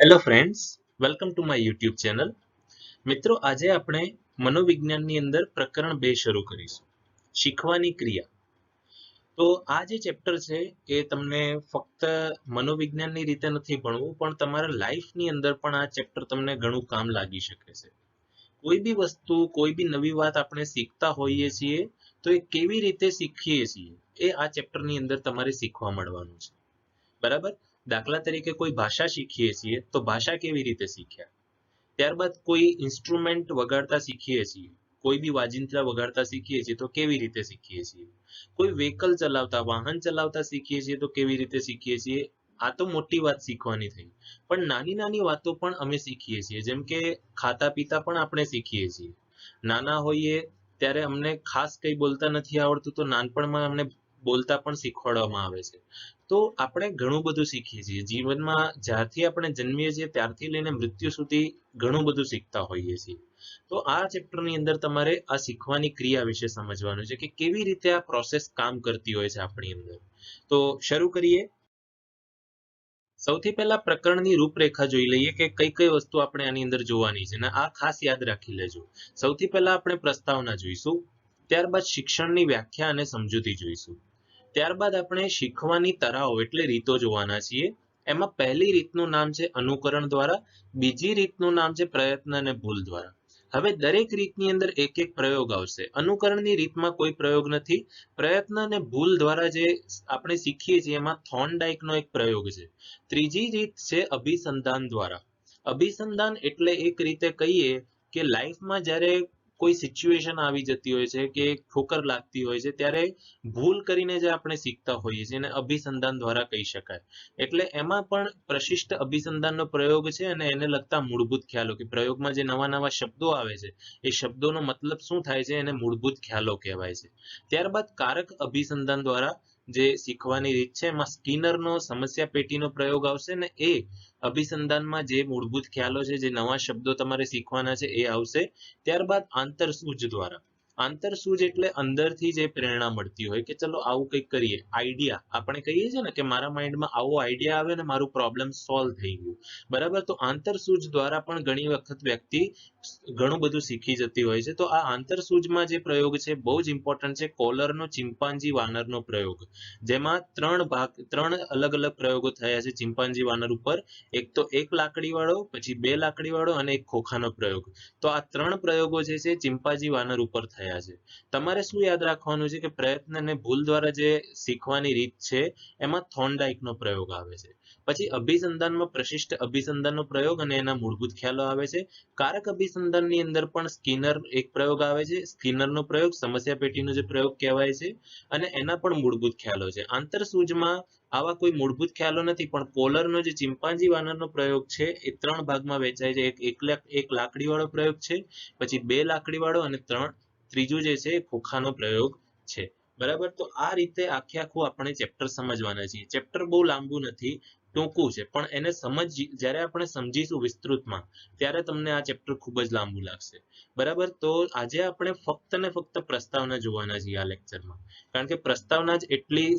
Hello friends, welcome to my YouTube channel. મિત્રો, આજે આપણે મનોવિજ્ઞાનની અંદર પ્રકરણ 2 શરૂ કરીશું, શીખવાની ક્રિયા. તો આ જે ચેપ્ટર છે એ તમને ફક્ત મનોવિજ્ઞાનની રીતે નથી ભણવું, પણ તમારા લાઈફની અંદર પણ આ ચેપ્ટર તમને ઘણું કામ લાગી શકે છે. કોઈ બી વસ્તુ, કોઈ બી નવી વાત આપણે શીખતા હોઈએ છીએ તો એ કેવી રીતે શીખીએ છીએ એ આ ચેપ્ટરની અંદર તમારે શીખવા મળવાનું છે. બરાબર? દાખલા તરીકે કોઈ ભાષા શીખીએ છીએ તો ભાષા કેવી રીતે શીખ્યા, ત્યારબાદ કોઈ ઇન્સ્ટ્રુમેન્ટ વગાડતા શીખીએ છીએ, કોઈ બી વાજિંત્ર વગાડતા શીખીએ છીએ તો કેવી રીતે શીખીએ છીએ, કોઈ વ્હીકલ ચલાવતા, વાહન ચલાવતા શીખીએ છીએ તો કેવી રીતે શીખીએ છીએ. આ તો મોટી વાત શીખવાની થઈ, પણ નાની નાની વાતો પણ અમે શીખીએ છીએ. જેમ કે ખાતા પીતા પણ આપણે શીખીએ છીએ. નાના હોઈએ ત્યારે અમને ખાસ કંઈ બોલતા નથી આવડતું તો નાનપણમાં અમને બોલતા પણ શીખવાડવામાં આવે છે. તો આપણે ઘણું બધું શીખીએ છીએ જીવનમાં. જ્યારથી આપણે જન્મીએ છીએ ત્યારથી લઈને મૃત્યુ સુધી ઘણું બધું શીખતા હોઈએ છીએ. તો આ ચેપ્ટરની અંદર તમારે આ શીખવાની ક્રિયા વિશે સમજવાનું છે કે કેવી રીતે આ પ્રોસેસ કામ કરતી હોય છે આપણી અંદર. તો શરૂ કરીએ. સૌથી પહેલા પ્રકરણની રૂપરેખા જોઈ લઈએ કે કઈ કઈ વસ્તુ આપણે આની અંદર જોવાની છે, અને આ ખાસ યાદ રાખી લેજો. સૌથી પહેલા આપણે પ્રસ્તાવના જોઈશું, ત્યારબાદ શિક્ષણની વ્યાખ્યા અને સમજૂતી જોઈશું, ત્યારબાદ આપણે શીખવાની તરાઓ એટલે રીતો જોવાના છીએ. એમાં પહેલી રીતનું નામ છે અનુકરણ દ્વારા, બીજી રીતનું નામ છે પ્રયત્ન અને ભૂલ દ્વારા. હવે દરેક રીતની અંદર એક એક પ્રયોગ આવશે. અનુકરણની રીતમાં કોઈ પ્રયોગ નથી. પ્રયત્ન અને ભૂલ દ્વારા જે આપણે શીખીએ છીએ એમાં થોર્નડાઇકનો એક પ્રયોગ છે. ત્રીજી રીત છે અભિસંધાન દ્વારા. અભિસંધાન એટલે એક રીતે કહીએ કે લાઈફમાં જ્યારે કોઈ સિચ્યુએશન આવી જતી હોય છે કે ઠોકર લાગતી હોય છે ત્યારે ભૂલ કરીને જે આપણે શીખતા હોઈએ છીએ એને અભિસંધાન દ્વારા કહી શકાય. એટલે એમાં પણ પ્રશિષ્ટ અભિસંધાનનો પ્રયોગ છે અને એને લગતા મૂળભૂત ખ્યાલો, કે પ્રયોગમાં જે નવા નવા શબ્દો આવે છે એ શબ્દોનો મતલબ શું થાય છે એને મૂળભૂત ખ્યાલો કહેવાય છે. ત્યારબાદ કારક અભિસંધાન દ્વારા જે શીખવાની રીત છે એમાં સ્કિનરનો સમસ્યા પેટીનો પ્રયોગ આવશે ને એ અભિસંધાનમાં જે મૂળભૂત ખ્યાલો છે, જે નવા શબ્દો તમારે શીખવાના છે એ આવશે. ત્યારબાદ આંતરસૂઝ દ્વારા. આંતરસૂઝ એટલે અંદરથી જે પ્રેરણા મળતી હોય કે ચલો આવું કંઈક કરીએ, આઈડિયા આપણે કહીએ છીએ ને કે મારા માઇન્ડમાં આવો આઈડિયા આવે ને મારું પ્રોબ્લેમ સોલ્વ થઈ ગયું. બરાબર? તો આંતરસૂઝ દ્વારા પણ ઘણી વખત વ્યક્તિ ઘણું બધું શીખી જતી હોય છે. તો આ આંતરસૂઝમાં જે પ્રયોગ છે બહુ જ ઇમ્પોર્ટન્ટ છે, કોલરનો ચિમ્પાન્જી વાનરનો પ્રયોગ, જેમાં ત્રણ અલગ અલગ પ્રયોગો થયા છે ચિમ્પાન્જી વાનર ઉપર. એક તો એક લાકડી વાળો, પછી બે લાકડી વાળો અને એક ખોખાનો પ્રયોગ. તો આ ત્રણ પ્રયોગો જે છે ચિમ્પાન્જી વાનર ઉપર થયા છે. તમારે શું યાદ રાખવાનું છે કે પ્રયત્ન અને ભૂલ દ્વારા જે શીખવાની રીત છે એમાં થોર્નડાઇકનો પ્રયોગ આવે છે. પછી અભિસંધાનમાં પ્રશિષ્ટ અભિસંધાનનો પ્રયોગ અને એના મૂળભૂત ખ્યાલો આવે છે. કારક અભિસંધાનની અંદર પણ સ્કિનર એક પ્રયોગ આવે છે, સ્કિનરનો પ્રયોગ સમસ્યા પેટીનો જે પ્રયોગ કહેવાય છે, અને એના પણ મૂળભૂત ખ્યાલો છે. આંતરસૂઝમાં આવા કોઈ મૂળભૂત ખ્યાલો નથી, પણ કોલરનો જે ચિમ્પાન્જી વાનરનો પ્રયોગ છે એ ત્રણ ભાગમાં વહેંચાય છે. એક લાકડી વાળો પ્રયોગ છે, પછી બે લાકડી વાળો અને ત્રીજું જે છે ખોખાનો પ્રયોગ છે. બરાબર? તો આ રીતે આખે આખું આપણે ચેપ્ટર સમજવાના છીએ. ચેપ્ટર બહુ લાંબુ નથી, ટૂંકું છે, પણ એને જ્યારે આપણે સમજીશું વિસ્તૃતમાં ત્યારે તમને આ ચેપ્ટર ખૂબ જ લાંબુ લાગશે. બરાબર? તો આજે આપણે ફક્ત ને ફક્ત પ્રસ્તાવના જોવાના છીએ આ લેક્ચરમાં, કારણ કે પ્રસ્તાવના જ એટલી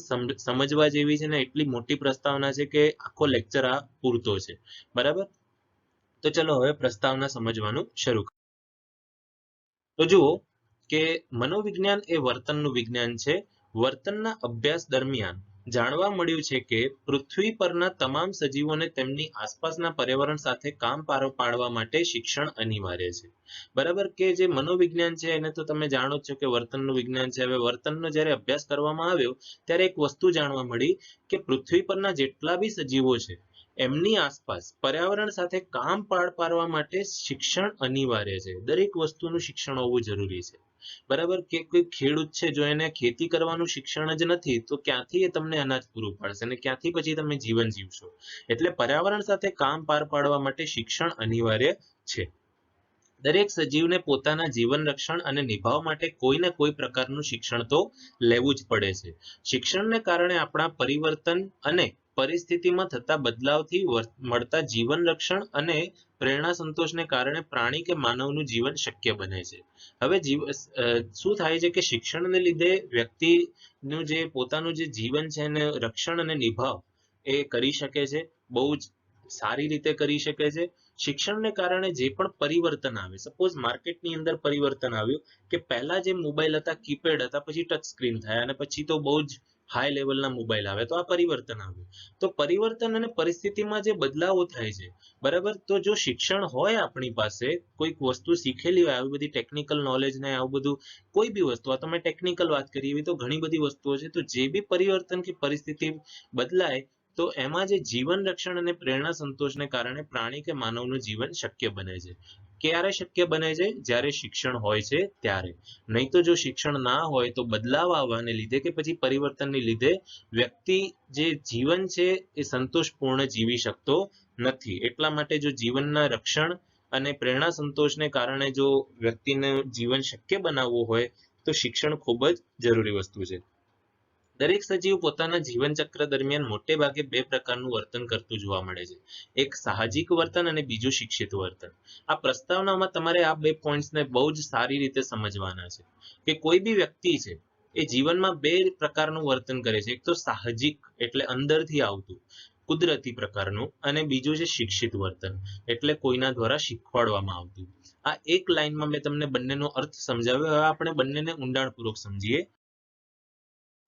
સમજવા જેવી છે ને, એટલી મોટી પ્રસ્તાવના છે કે આખો લેક્ચર આ પૂરતો છે. બરાબર? તો ચલો હવે પ્રસ્તાવના સમજવાનું શરૂ કરીએ. તો જુઓ કે મનોવિજ્ઞાન એ વર્તનનું વિજ્ઞાન છે. વર્તનના અભ્યાસ દરમિયાન જાણવા મળ્યું છે કે પૃથ્વી પરના તમામ સજીવોને તેમની આસપાસના પર્યાવરણ સાથે કામ પાડવા માટે શિક્ષણ અનિવાર્ય છે. બરાબર? કે જે મનોવિજ્ઞાન છે એને તો તમે જાણો જ છો કે વર્તનનું વિજ્ઞાન છે. હવે વર્તનનો જ્યારે અભ્યાસ કરવામાં આવ્યો ત્યારે એક વસ્તુ જાણવા મળી કે પૃથ્વી પરના જેટલા બી સજીવો છે એમની આસપાસ પર્યાવરણ સાથે કામ પાડવા માટે શિક્ષણ અનિવાર્ય છે. દરેક વસ્તુનું શિક્ષણ હોવું જરૂરી છે. બરાબર? કે કોઈ ખેડૂત છે, જો એને ખેતી કરવાનું શિક્ષણ જ નથી તો ક્યાંથી એ તમને અનાજ પૂરું પાડશે અને ક્યાંથી પછી તમે જીવન જીવશો? એટલે પર્યાવરણ સાથે કામ પાર પાડવા માટે શિક્ષણ અનિવાર્ય છે. દરેક સજીવને પોતાના જીવન રક્ષણ અને નિભાવ માટે કોઈને કોઈ પ્રકારનું શિક્ષણ તો લેવું જ પડે છે. શિક્ષણને કારણે આપણા પરિવર્તન અને પરિસ્થિતિમાં થતા બદલાવથી મળતા જીવન રક્ષણ અને પ્રેરણા સંતોષને કારણે પ્રાણી કે માનવનું જીવન શક્ય બને છે. હવે શું થાય છે કે શિક્ષણને લીધે વ્યક્તિનું જે પોતાનું જે જીવન છે એને રક્ષણ અને નિભાવ એ કરી શકે છે. બહુ જ સારી રીતે કરી શકે છે. શિક્ષણને કારણે જે પણ પરિવર્તન આવે, સપોઝ માર્કેટની અંદર પરિવર્તન આવ્યું કે પહેલા જે મોબાઈલ હતા કીપેડ હતા, પછી ટચ સ્ક્રીન થયા અને પછી તો બહુ જ હાઈ લેવલના મોબાઈલ આવે, તો આ પરિવર્તન આવ્યું. તો પરિવર્તન અને પરિસ્થિતિમાં જે બદલાવો થાય છે, બરાબર, તો જો શિક્ષણ હોય આપણી પાસે, કોઈક વસ્તુ શીખેલી હોય, આવી બધી ટેકનિકલ નોલેજ ને આવું બધું, કોઈ બી વસ્તુ, આ તમે ટેકનિકલ વાત કરી એવી તો ઘણી બધી વસ્તુઓ છે, તો જે બી પરિવર્તન કે પરિસ્થિતિ બદલાય તો એમાં જે જીવન રક્ષણ અને પ્રેરણા સંતોષને કારણે પ્રાણી કે માનવનું જીવન શક્ય બને છે. ક્યારે શક્ય બને છે? જ્યારે શિક્ષણ હોય છે ત્યારે. નહીં તો જો શિક્ષણ ના હોય તો બદલાવ આવવાને લીધે કે પછી પરિવર્તનને લીધે વ્યક્તિ જે જીવન છે એ સંતોષપૂર્ણ જીવી શકતો નથી. એટલા માટે જો જીવનના રક્ષણ અને પ્રેરણા સંતોષને કારણે જો વ્યક્તિને જીવન શક્ય બનાવવું હોય તો શિક્ષણ ખૂબ જ જરૂરી વસ્તુ છે. દરેક સજીવ પોતાના જીવન ચક્ર દરમિયાન મોટે ભાગે બે પ્રકારનું વર્તન કરતું જોવા મળે છે. એક સાહજિક વર્તન અને બીજું શિક્ષિત વર્તન. આ પ્રસ્તાવનામાં તમારે આ બે પોઈન્ટ્સને બહુ જ સારી રીતે સમજવાના છે કે કોઈ બી વ્યક્તિ છે એ જીવનમાં બે પ્રકારનું વર્તન કરે છે. એક તો સાહજિક એટલે અંદરથી આવતું કુદરતી પ્રકારનું, અને બીજું છે શિક્ષિત વર્તન એટલે કોઈના દ્વારા શીખવાડવામાં આવતું. આ એક લાઈનમાં મેં તમને બંનેનો અર્થ સમજાવ્યો. હવે આપણે બંનેને ઊંડાણપૂર્વક સમજીએ.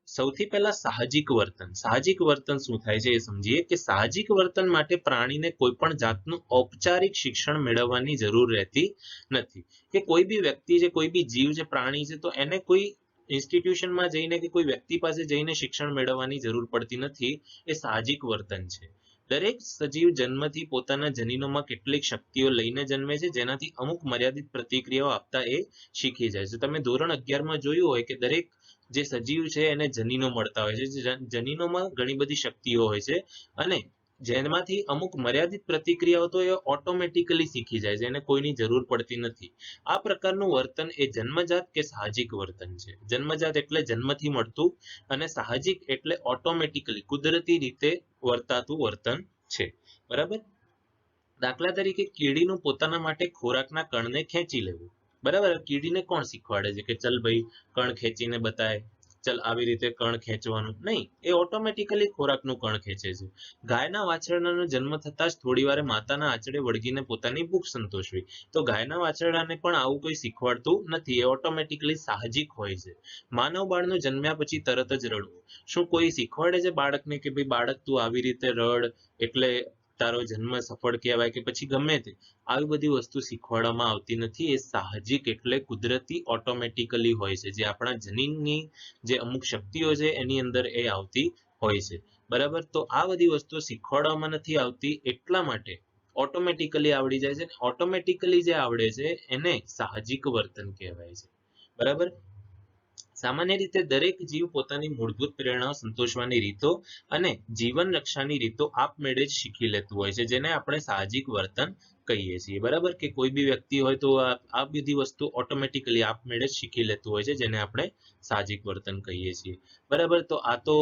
સૌથી પહેલા સાહજિક વર્તન. સાહજિક વર્તન શું થાય છે એ સમજીએ કે સાહજિક વર્તન માટે પ્રાણીને કોઈ પણ જાતનું ઔપચારિક શિક્ષણ મેળવવાની જરૂર રહેતી નથી. કે કોઈ બી વ્યક્તિ છે, કોઈ બી જીવ છે, પ્રાણી છે, તો એને કોઈ ઇન્સ્ટિટ્યુશનમાં જઈને કે કોઈ વ્યક્તિ પાસે જઈને શિક્ષણ મેળવવાની જરૂર પડતી નથી. એ સાહજિક વર્તન છે. દરેક સજીવ જન્મથી પોતાના જનીનોમાં કેટલીક શક્તિઓ લઈને જન્મે છે, જેનાથી અમુક મર્યાદિત પ્રતિક્રિયાઓ આપતા એ શીખી જાય છે. તમે ધોરણ 11માં જોયું હોય કે દરેક જે સજીવ છે એને જનીનો મળતા હોય છે. જનીનોમાં ઘણી બધી શક્તિઓ હોય છે અને જેમાંથી અમુક મર્યાદિત પ્રતિક્રિયાઓ તો એ ઓટોમેટિકલી શીખી જાય છે, એને કોઈની જરૂર પડતી નથી. આ પ્રકારનું વર્તન એ જન્મજાત કે સાહજિક વર્તન છે. જન્મજાત એટલે જન્મથી મળતું અને સાહજિક એટલે ઓટોમેટિકલી કુદરતી રીતે વર્તાતું વર્તન છે. બરાબર? દાખલા તરીકે કીડીનું પોતાના માટે ખોરાકના કણને ખેંચી લેવું. બરાબર? કીડીને કોણ શીખવાડે છે કે ચલ ભાઈ કણ ખેંચીને બતાય, ચલ આવી રીતે કણ ખેંચવાનું? નહીં, એ ઓટોમેટિકલી ખોરાકનું કણ ખેંચે છે. ગાયના વાછરડાનો જન્મ થતા જ થોડી વારે માતાના આંચળે વળગીને પોતાની ભૂખ સંતોષવી. તો ગાયના વાછરડાને પણ આવું કોઈ શીખવાડતું નથી, એ ઓટોમેટિકલી સાહજિક હોય છે. માનવ બાળનું જન્મ્યા પછી તરત જ રડવું. શું કોઈ શીખવાડે છે બાળકને કે ભાઈ બાળક તું આવી રીતે રડ એટલે તારો જન્મ સફળ કહેવાય કે પછી ગમે તે? આવી બધી વસ્તુ શીખવાડવામાં આવતી નથી. એ સાહજિક એટલે કુદરતી ઓટોમેટિકલી હોય છે, જે આપણા જનીનની જે અમુક શક્તિઓ છે એની અંદર એ આવતી હોય છે. બરાબર? તો આ બધી વસ્તુ શીખવાડવામાં નથી આવતી, એટલા માટે ઓટોમેટિકલી આવડી જાય છે. ઓટોમેટિકલી જે આવડે છે એને સાહજિક વર્તન કહેવાય છે. બરાબર? સામાન્ય રીતે દરેક જીવ પોતાની મૂળભૂત પ્રેરણાઓ સંતોષવાની રીતો અને જીવન રક્ષાની રીતો આપમેળે જ શીખી લેતું હોય છે, જેને આપણે સાહજિક વર્તન કહીએ છીએ. બરાબર? કે કોઈ બી વ્યક્તિ હોય તો આ બધી વસ્તુ ઓટોમેટિકલી આપમેળે જ શીખી લેતું હોય છે, જેને આપણે સાહજિક વર્તન કહીએ છીએ. બરાબર? તો આ તો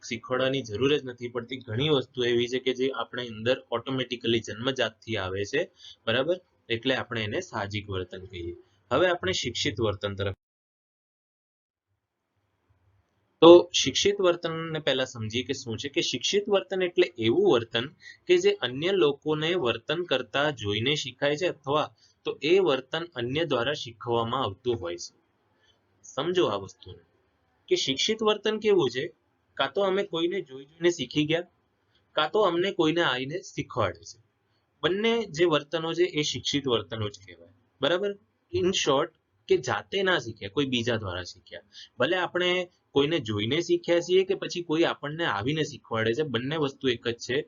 શીખવાડવાની જરૂર જ નથી પડતી. ઘણી વસ્તુ એવી છે કે જે આપણે અંદર ઓટોમેટિકલી જન્મજાતથી આવે છે. બરાબર? એટલે આપણે એને સાહજિક વર્તન કહીએ. હવે આપણે શિક્ષિત વર્તન તરફ. તો શિક્ષિત વર્તનને પહેલા સમજીએ કે શું છે. કે શિક્ષિત વર્તન એટલે એવું વર્તન કે જે અન્ય લોકોને વર્તન કરતા જોઈને શીખાય છે, અથવા તો એ વર્તન અન્ય દ્વારા શીખવવામાં આવતું હોય છે. સમજો આ વસ્તુને કે શિક્ષિત વર્તન કેવું છે? કાં તો અમે કોઈને જોઈને શીખી ગયા, કાં તો અમને કોઈને આવીને શીખવાડે છે. બંને જે વર્તનો છે એ શિક્ષિત વર્તનો જ કહેવાય. બરાબર? ઇન શોર્ટ કે જાતે ના શીખ્યા, કોઈ બીજા દ્વારા શીખ્યા. ભલે આપણે કોઈને જોઈને શીખ્યા છીએ કે પછી કોઈ આપણને આવીને શીખવાડે છે, બંને વસ્તુ એક જ છે.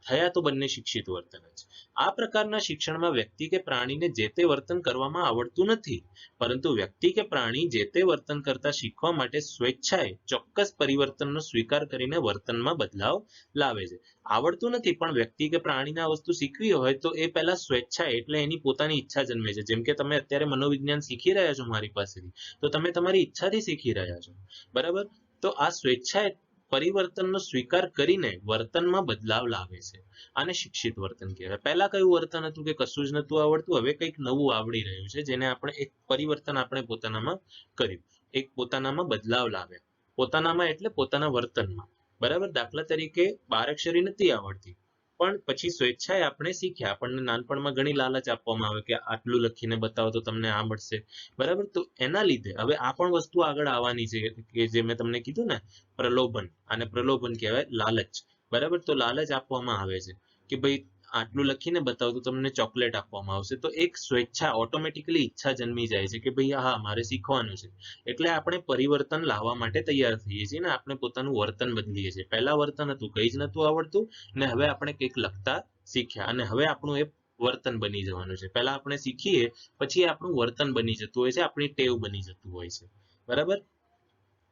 થયા તો બંને શિક્ષિત વર્તન જ. આ પ્રકારના શિક્ષણમાં વ્યક્તિ કે પ્રાણીને જે તે વર્તન કરવામાં આવડતું નથી, પરંતુ વ્યક્તિ કે પ્રાણી જે તે વર્તન કરતા શીખવા માટે સ્વેચ્છાએ ચોક્કસ પરિવર્તનનો સ્વીકાર કરીને વર્તનમાં બદલાવ લાવે છે. આવડતું નથી પણ વ્યક્તિ કે પ્રાણીને આ વસ્તુ શીખવી હોય તો એ પહેલા સ્વેચ્છાએ એટલે એની પોતાની ઈચ્છા જન્મે છે. જેમ કે તમે અત્યારે મનોવિજ્ઞાન શીખી રહ્યા છો મારી પાસેથી, તો તમે તમારી ઈચ્છાથી શીખી રહ્યા છો. બરાબર? તો આ સ્વેચ્છાએ પરિવર્તનનો સ્વીકાર કરીને વર્તનમાં બદલાવ લાવે છે. આને શિક્ષિત વર્તન કહેવાય. પહેલા કયું વર્તન હતું કે કશું જ નતું આવડતું, હવે કંઈક નવું આવડી રહ્યું છે, જેને આપણે એક પરિવર્તન આપણે પોતાનામાં કર્યું, એક પોતાનામાં બદલાવ લાવ્યા. પોતાનામાં એટલે પોતાના વર્તનમાં. બરાબર? દાખલા તરીકે બારાક્ષરી નથી આવડતી, પણ પછી સ્વેચ્છાએ આપણે શીખ્યા. આપણને નાનપણમાં ઘણી લાલચ આપવામાં આવે કે આટલું લખીને બતાવો તો તમને આ મળશે, બરાબર. તો એના લીધે હવે આ પણ વસ્તુ આગળ આવવાની છે કે જે મેં તમને કીધું ને, પ્રલોભન. આને પ્રલોભન કહેવાય, લાલચ, બરાબર. તો લાલચ આપવામાં આવે છે કે ભાઈ આટલું લખીને બતાવો તો તમને ચોકલેટ આપવામાં આવશે. તો એક સ્વેચ્છા, ઓટોમેટિકલી ઈચ્છા જન્મી જાય છે કે ભાઈ હા મારે શીખવાનું છે. એટલે આપણે પરિવર્તન લાવવા માટે તૈયાર થઈએ છીએ ને આપણે પોતાનું વર્તન બદલીએ છીએ. પહેલા વર્તન હતું કંઈ જ નતું આવડતું, ને હવે આપણે કંઈક લખતા શીખ્યા અને હવે આપણું એ વર્તન બની જવાનું છે. પહેલા આપણે શીખીએ પછી આપણું વર્તન બની જતું હોય છે, આપણી ટેવ બની જતું હોય છે, બરાબર.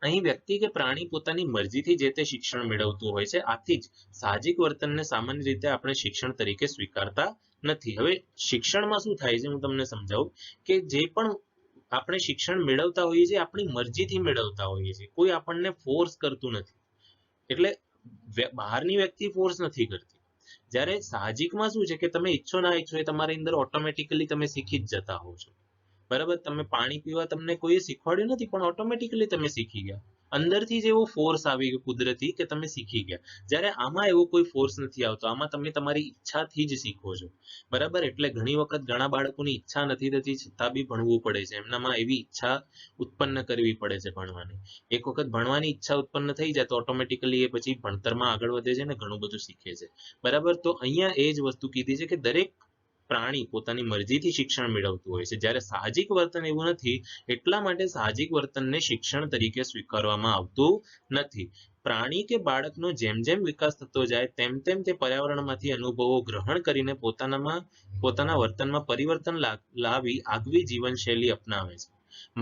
અહીં વ્યક્તિ કે પ્રાણી પોતાની મરજીથી જે તે શિક્ષણ મેળવતું હોય છે. આથી જ સાહજિક વર્તનને સામાન્ય રીતે આપણે શિક્ષણ તરીકે સ્વીકારતા નથી. હવે શિક્ષણમાં શું થાય છે હું તમને સમજાવું કે જે પણ આપણે શિક્ષણ મેળવતા હોઈએ છીએ આપણી મરજીથી મેળવતા હોઈએ છીએ. કોઈ આપણને ફોર્સ કરતું નથી. એટલે બહારની વ્યક્તિ ફોર્સ નથી કરતી. જ્યારે સાહજિકમાં શું છે કે તમે ઈચ્છો ના ઈચ્છો એ તમારી અંદર ઓટોમેટિકલી તમે શીખી જ જતા હોવ છો, બરાબર. તમે પાણી પીવા તમને કોઈએ શીખવાડ્યું નથી પણ ઓટોમેટિકલી તમે શીખી ગયા. અંદરથી જ એવો ફોર્સ આવી ગયો કુદરતી કે તમે શીખી ગયા. જ્યારે આમાં એવો કોઈ ફોર્સ નથી આવતો, આમાં તમે તમારી ઈચ્છાથી જ શીખો છો, બરાબર. એટલે ઘણી વખત ઘણા બાળકોની ઈચ્છા નથી થતી છતાં બી ભણવું પડે છે. એમનામાં એવી ઈચ્છા ઉત્પન્ન કરવી પડે છે ભણવાની. એક વખત ભણવાની ઈચ્છા ઉત્પન્ન થઈ જાય તો ઓટોમેટિકલી એ પછી ભણતરમાં આગળ વધે છે ને ઘણું બધું શીખે છે, બરાબર. તો અહીંયા એ જ વસ્તુ કીધી છે કે દરેક પ્રાણી પોતાની મરજીથી શિક્ષણ મેળવતું હોય છે. જ્યારે સાહજિક વર્તન એવું નથી, એટલા માટે સાહજિક વર્તનને શિક્ષણ તરીકે સ્વીકારવામાં આવતું નથી. પ્રાણી કે બાળકનો જેમ જેમ વિકાસ થતો જાય તેમ તેમ તે પર્યાવરણમાંથી અનુભવો ગ્રહણ કરીને પોતાના વર્તનમાં પરિવર્તન લાવી આગવી જીવનશૈલી અપનાવે છે.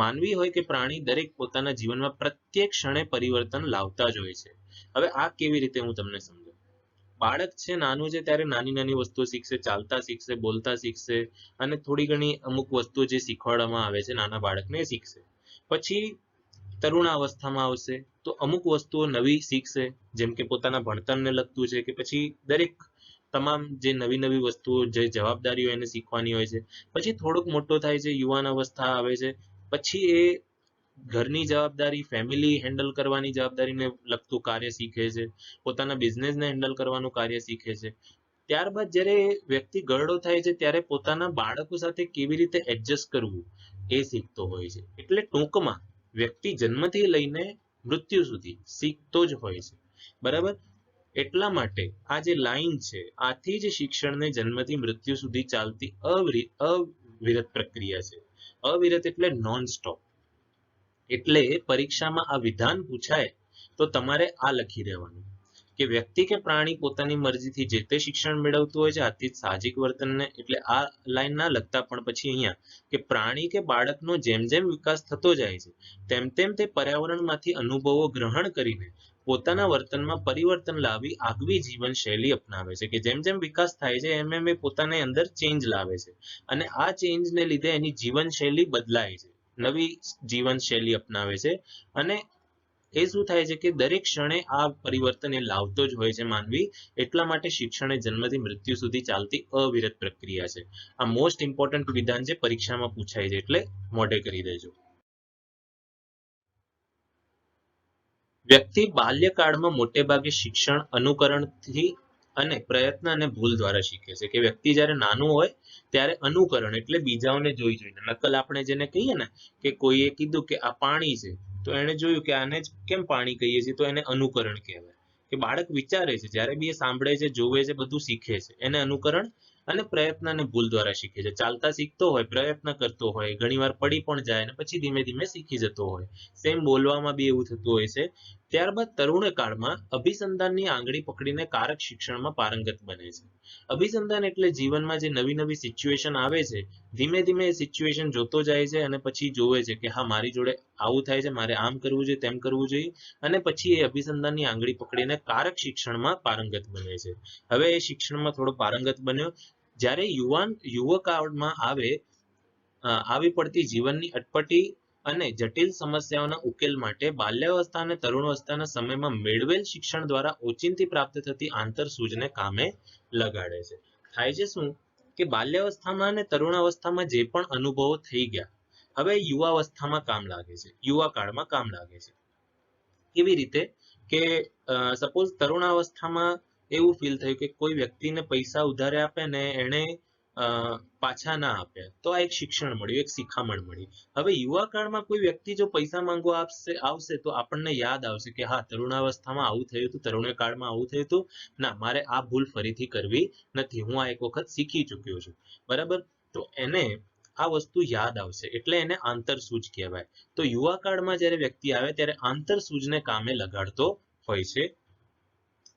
માનવી હોય કે પ્રાણી, દરેક પોતાના જીવનમાં પ્રત્યેક ક્ષણે પરિવર્તન લાવતા જ હોય છે. હવે આ કેવી રીતે હું તમને સમજાવું. બાળક છે નાનું છે ત્યારે નાની નાની વસ્તુઓ શીખશે, ચાલતા શીખશે, બોલતા શીખશે અને થોડી ઘણી અમુક વસ્તુઓ જે શીખવાડવામાં આવે છે નાના બાળકને એ શીખશે. પછી તરુણાવસ્થામાં આવશે તો અમુક વસ્તુઓ નવી શીખશે, જેમ કે પોતાના ભણતરને લગતું છે કે પછી દરેક તમામ જે નવી નવી વસ્તુઓ જે જવાબદારીઓ એને શીખવાની હોય છે. પછી થોડોક મોટો થાય છે, યુવાન અવસ્થા આવે છે, પછી એ ઘરની જવાબદારી, ફેમિલી હેન્ડલ કરવાની જવાબદારીને લગતું કાર્ય શીખે છે, પોતાના બિઝનેસને હેન્ડલ કરવાનું કાર્ય શીખે છે. ત્યારબાદ જ્યારે વ્યક્તિ ગરડો થાય છે ત્યારે પોતાના બાળકો સાથે કેવી રીતે એડજસ્ટ કરવું એ શીખતો હોય છે. એટલે ટૂંકમાં વ્યક્તિ જન્મથી લઈને મૃત્યુ સુધી શીખતો જ હોય છે, બરાબર. એટલા માટે આ જે લાઈન છે, આથી જ શિક્ષણને જન્મથી મૃત્યુ સુધી ચાલતી અવિરત પ્રક્રિયા છે. અવિરત એટલે નોન સ્ટોપ. એટલે પરીક્ષામાં આ વિધાન પૂછાય તો તમારે આ લખી દેવાનું કે વ્યક્તિ કે પ્રાણી પોતાની મરજીથી જે તે શિક્ષણ મેળવતું હોય છે. આથી સાહજિક વર્તનને, એટલે આ લાઈન ના લખતા પણ પછી અહીંયા કે પ્રાણી કે બાળકનો જેમ જેમ વિકાસ થતો જાય છે તેમ તેમ તે પર્યાવરણમાંથી અનુભવો ગ્રહણ કરીને પોતાના વર્તનમાં પરિવર્તન લાવી આગવી જીવનશૈલી અપનાવે છે. કે જેમ જેમ વિકાસ થાય છે એમ એમ એ પોતાની અંદર ચેન્જ લાવે છે અને આ ચેન્જને લીધે એની જીવનશૈલી બદલાય છે, નવી જીવનશૈલી અપનાવે છે. અને એ શું થાય છે કે દરેક ક્ષણે આ પરિવર્તન એ લાવતો જ હોય છે માનવી. એટલા માટે શિક્ષણ એ જન્મથી મૃત્યુ સુધી ચાલતી અવિરત પ્રક્રિયા છે. આ મોસ્ટ ઇમ્પોર્ટન્ટ વિધાન છે, પરીક્ષામાં પૂછાય છે એટલે મોઢે કરી દેજો. વ્યક્તિ બાલ્યકાળમાં મોટે ભાગે શિક્ષણ અનુકરણથી અને પ્રયત્ન અને ભૂલ દ્વારા શીખે છે. કે વ્યક્તિ જ્યારે નાનું હોય ત્યારે અનુકરણ એટલે બીજાઓને જોઈ જોઈને, નકલ આપણે જેને કહીએ ને કે કોઈએ કીધું કે આ પાણી છે તો એને જોયું કે આને જ કેમ પાણી કહીએ છીએ, તો એને અનુકરણ કહેવાય. કે બાળક વિચારે છે, જ્યારે બી એ સાંભળે છે, જોવે છે, બધું શીખે છે, એને અનુકરણ અને પ્રયત્ન અને ભૂલ દ્વારા શીખે છે. ચાલતા શીખતો હોય, પ્રયત્ન કરતો હોય, ઘણીવાર પડી પણ જાય અને પછી ધીમે ધીમે શીખી જતો હોય. સેમ બોલવામાં બી એવું થતું હોય છે. ત્યારબાદ તરુણ કાળમાં અભિસંધાનની આંગળી પકડીને કારક શિક્ષણમાં પારંગત બને છે. અભિસંધાન એટલે જીવનમાં જે નવી નવી સિચ્યુએશન આવે છે, ધીમે ધીમે એ સિચ્યુએશન જોતો જાય છે અને પછી જોવે છે કે હા મારી જોડે આવું થાય છે, મારે આમ કરવું જોઈએ, તેમ કરવું જોઈએ, અને પછી એ અભિસંધાનની આંગળી પકડીને કારક શિક્ષણમાં પારંગત બને છે. હવે એ શિક્ષણમાં થોડો પારંગત બન્યો. જ્યારે યુવકાળમાં આવી પડતી જીવનની અટપટી અને જટિલ સમસ્યાઓના ઉકેલ માટે બાલ્યાવસ્થા અને તરુણાવસ્થાના સમયમાં મેળવેલ શિક્ષણ દ્વારા ઓચિંતી પ્રાપ્ત થતી આંતરસૂઝને કામે લગાડે છે. થાય છે શું કે બાલ્યાવસ્થામાં અને તરુણાવસ્થામાં જે પણ અનુભવો થઈ ગયા હવે યુવાવસ્થામાં કામ લાગે છે, યુવા કાળમાં કામ લાગે છે. કેવી રીતે કે સપોઝ તરુણાવસ્થામાં એવું ફીલ થયું કે કોઈ વ્યક્તિને પૈસા ઉધારે આપે ને એને પાછા ના આપ્યા, તો આ એક શિક્ષણ મળ્યું, એક શિખામણ મળી. હવે યુવા કાળમાં કોઈ વ્યક્તિ જો પૈસા માંગવા આવશે તો આપણને યાદ આવશે કે હા, તરુણાવસ્થામાં આવું થયું હતું, તરુણકાળમાં આવું થયું હતું, ના મારે આ ભૂલ ફરીથી કરવી નથી, હું આ એક વખત શીખી ચૂક્યો છું. બરાબર? તો એને આ વસ્તુ યાદ આવશે, એટલે એને આંતરસૂઝ કહેવાય. તો યુવા કાળમાં જ્યારે વ્યક્તિ આવે ત્યારે આંતરસૂઝને કામે લગાડતો હોય છે.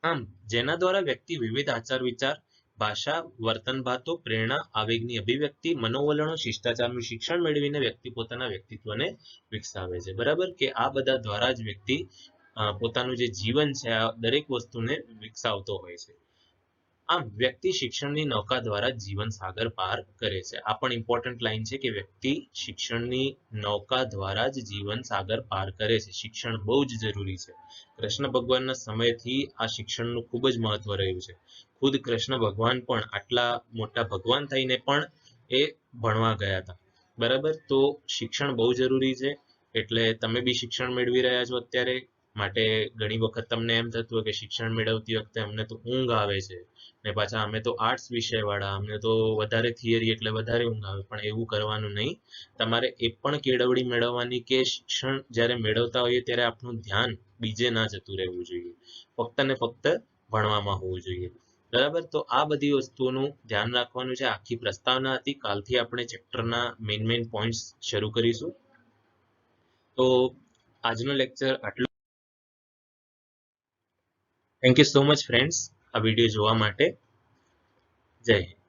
આમ જેના દ્વારા વ્યક્તિ વિવિધ આચાર વિચાર, ભાષા, વર્તન ભાતો, પ્રેરણા, આવેગની અભિવ્યક્તિ, મનોવલણો, શિષ્ટાચારનું શિક્ષણ મેળવીને વ્યક્તિ પોતાના વ્યક્તિત્વને વિકસાવે છે. બરાબર? કે આ બધા દ્વારા જ વ્યક્તિ પોતાનું જે જીવન છે આ દરેક વસ્તુને વિકસાવતો હોય છે. આમ વ્યક્તિ શિક્ષણની નૌકા દ્વારા જીવન સાગર પાર કરે છે. આ પણ ઇમ્પોર્ટન્ટ લાઈન છે કે વ્યક્તિ શિક્ષણની નૌકા દ્વારા જ જીવન સાગર પાર કરે છે. શિક્ષણ બહુ જ જરૂરી છે. કૃષ્ણ ભગવાનના સમયથી આ શિક્ષણનું ખૂબ જ મહત્વ રહ્યું છે. ખુદ કૃષ્ણ ભગવાન પણ આટલા મોટા ભગવાન થઈને પણ એ ભણવા ગયા હતા. બરાબર? તો શિક્ષણ બહુ જરૂરી છે. એટલે તમે બી શિક્ષણ મેળવી રહ્યા છો અત્યારે, માટે ઘણી વખત તમને એમ થતું હોય કે શિક્ષણ મેળવતી વખતે અમને તો ઊંઘ આવે છે, ને પાછા અમે તો આર્ટ્સ વિષય વાળા, અમને તો વધારે થિયરી એટલે વધારે ઊંઘ આવે. પણ એવું કરવાનું નહીં. તમારે એ પણ કેળવણી મેળવવાની કે શિક્ષણ જ્યારે મેળવતા હોઈએ ત્યારે આપણું ધ્યાન બીજે ના જતું રહેવું જોઈએ, ફક્ત ને ફક્ત ભણવામાં હોવું જોઈએ. બરાબર? તો આ બધી વસ્તુઓનું ધ્યાન રાખવાનું છે. આખી પ્રસ્તાવના હતી. કાલથી આપણે ચેપ્ટરના મેઇન પોઈન્ટ્સ શરૂ કરીશું. તો આજનો લેક્ચર આટલો. Thank you so much friends આ વિડીયો જોવા માટે. જય હિન્દ.